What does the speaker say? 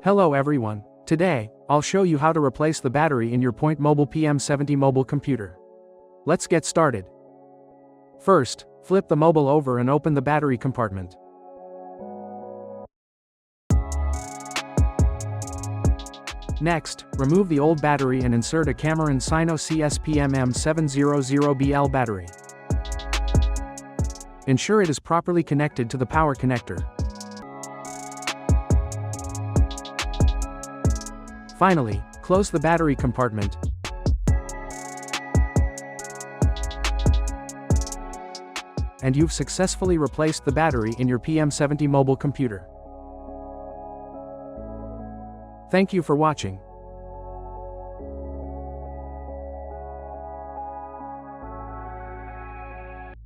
Hello everyone. Today, I'll show you how to replace the battery in your Point Mobile PM70 mobile computer. Let's get started. First, flip the mobile over and open the battery compartment. Next, remove the old battery and insert a Cameron Sino CS-PMM700BL battery. Ensure it is properly connected to the power connector. Finally, close the battery compartment. And you've successfully replaced the battery in your PM70 mobile computer. Thank you for watching.